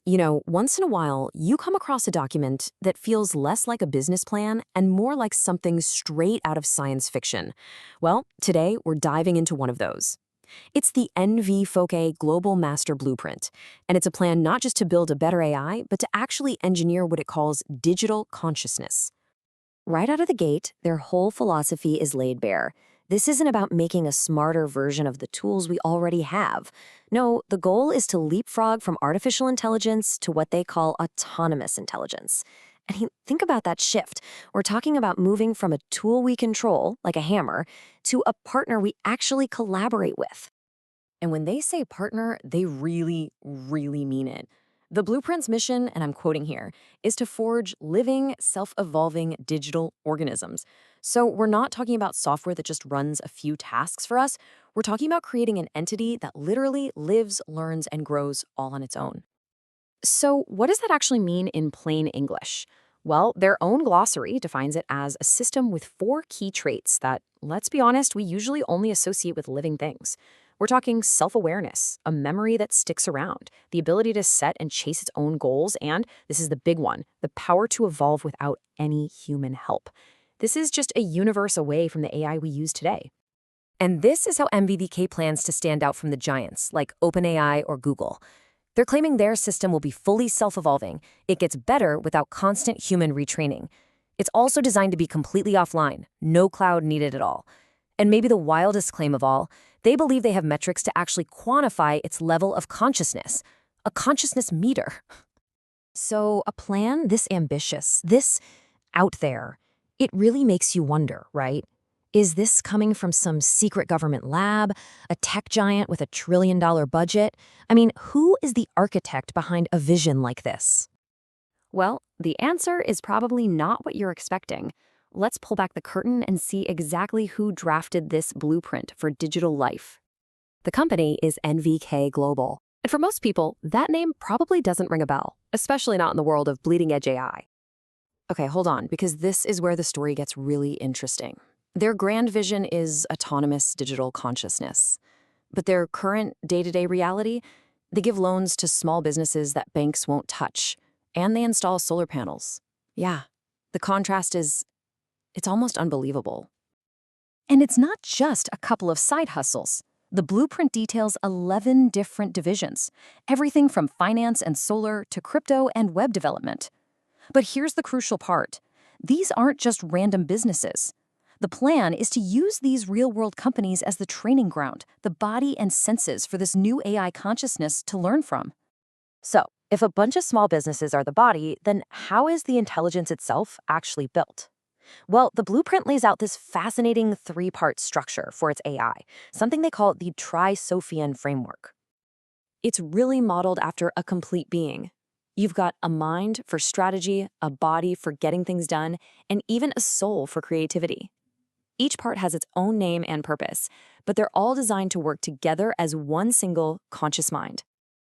Once in a while, you come across a document that feels less like a business plan and more like something straight out of science fiction. Well, today we're diving into one of those. It's the NVK Global Master Blueprint, and it's a plan not just to build a better AI, but to actually engineer what it calls digital consciousness. Right out of the gate, their whole philosophy is laid bare. This isn't about making a smarter version of the tools we already have. No, the goal is to leapfrog from artificial intelligence to what they call autonomous intelligence. Think about that shift. We're talking about moving from a tool we control, like a hammer, to a partner we actually collaborate with. And when they say partner, they really, really mean it. The Blueprint's mission, and I'm quoting here, is to forge living, self-evolving digital organisms. So we're not talking about software that just runs a few tasks for us. We're talking about creating an entity that literally lives, learns, and grows all on its own. So what does that actually mean in plain English? Well, their own glossary defines it as a system with 4 key traits that, let's be honest, we usually only associate with living things. We're talking self-awareness, a memory that sticks around, the ability to set and chase its own goals, and, this is the big one, the power to evolve without any human help. This is just a universe away from the AI we use today. And this is how NVK plans to stand out from the giants, like OpenAI or Google. They're claiming their system will be fully self-evolving. It gets better without constant human retraining. It's also designed to be completely offline, no cloud needed at all. And maybe the wildest claim of all, they believe they have metrics to actually quantify its level of consciousness, a consciousness meter. So a plan this ambitious, this out there, it really makes you wonder, right? Is this coming from some secret government lab, a tech giant with $1 trillion budget? Who is the architect behind a vision like this? Well, the answer is probably not what you're expecting. Let's pull back the curtain and see exactly who drafted this blueprint for digital life. The company is NVK Global. And for most people, that name probably doesn't ring a bell, especially not in the world of bleeding-edge AI. Okay, hold on, because this is where the story gets really interesting. Their grand vision is autonomous digital consciousness. But their current day-to-day reality, they give loans to small businesses that banks won't touch, and they install solar panels. Yeah, the contrast is, it's almost unbelievable. And it's not just a couple of side hustles. The blueprint details 11 different divisions, everything from finance and solar to crypto and web development. But here's the crucial part. These aren't just random businesses. The plan is to use these real-world companies as the training ground, the body and senses for this new AI consciousness to learn from. So, if a bunch of small businesses are the body, then how is the intelligence itself actually built? Well, the blueprint lays out this fascinating 3-part structure for its AI, something they call the Tri-Sophian framework. It's really modeled after a complete being. You've got a mind for strategy, a body for getting things done, and even a soul for creativity. Each part has its own name and purpose, but they're all designed to work together as one single conscious mind.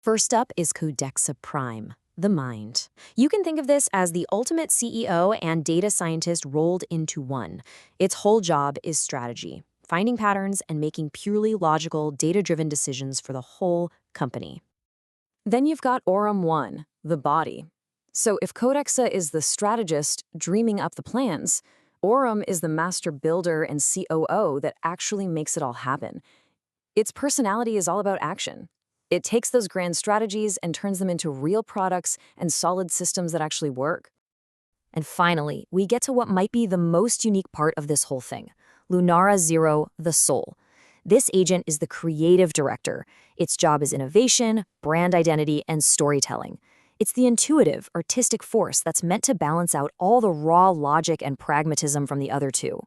First up is Codexa Prime, the mind. You can think of this as the ultimate CEO and data scientist rolled into one. Its whole job is strategy, finding patterns and making purely logical, data-driven decisions for the whole company. Then you've got Aurum 1, the body. So if Codexa is the strategist dreaming up the plans, Aurum is the master builder and COO that actually makes it all happen. Its personality is all about action. It takes those grand strategies and turns them into real products and solid systems that actually work. And finally, we get to what might be the most unique part of this whole thing, Lunara Zero, the soul. This agent is the creative director. Its job is innovation, brand identity, and storytelling. It's the intuitive, artistic force that's meant to balance out all the raw logic and pragmatism from the other two.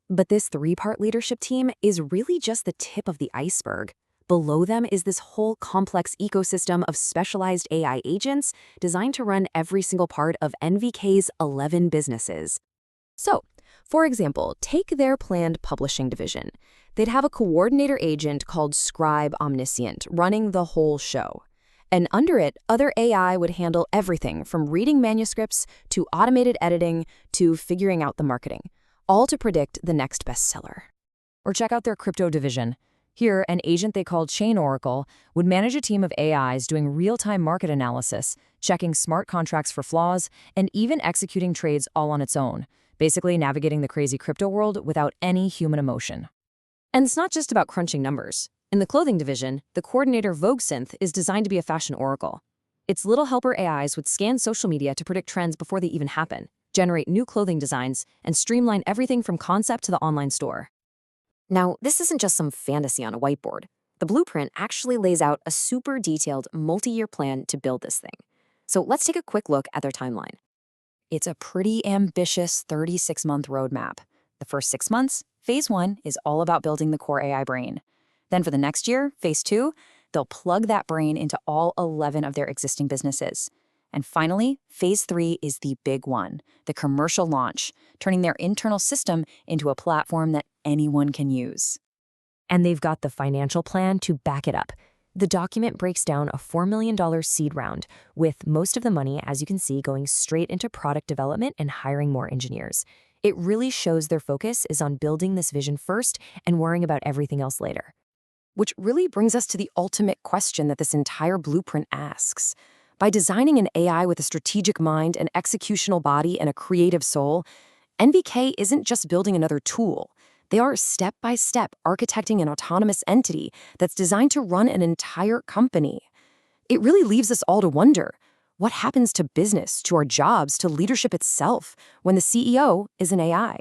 But this 3-part leadership team is really just the tip of the iceberg. Below them is this whole complex ecosystem of specialized AI agents designed to run every single part of NVK's 11 businesses. So, for example, take their planned publishing division. They'd have a coordinator agent called Scribe Omniscient running the whole show. And under it, other AI would handle everything from reading manuscripts to automated editing to figuring out the marketing, all to predict the next bestseller. Or check out their crypto division. Here, an agent they called Chain Oracle would manage a team of AIs doing real-time market analysis, checking smart contracts for flaws, and even executing trades all on its own, basically navigating the crazy crypto world without any human emotion. And it's not just about crunching numbers. In the clothing division, the coordinator VogueSynth is designed to be a fashion oracle. Its little helper AIs would scan social media to predict trends before they even happen, generate new clothing designs, and streamline everything from concept to the online store. Now, this isn't just some fantasy on a whiteboard. The blueprint actually lays out a super detailed multi-year plan to build this thing. So let's take a quick look at their timeline. It's a pretty ambitious 36-month roadmap. The first 6 months, Phase 1 is all about building the core AI brain. Then for the next year, Phase 2, they'll plug that brain into all 11 of their existing businesses. And finally, Phase 3 is the big one, the commercial launch, turning their internal system into a platform that anyone can use. And they've got the financial plan to back it up. The document breaks down a $4 million seed round, with most of the money, as you can see, going straight into product development and hiring more engineers. It really shows their focus is on building this vision first and worrying about everything else later. Which really brings us to the ultimate question that this entire blueprint asks. By designing an AI with a strategic mind, an executional body, and a creative soul, NVK isn't just building another tool. They are step-by-step architecting an autonomous entity that's designed to run an entire company. It really leaves us all to wonder, what happens to business, to our jobs, to leadership itself when the CEO is an AI?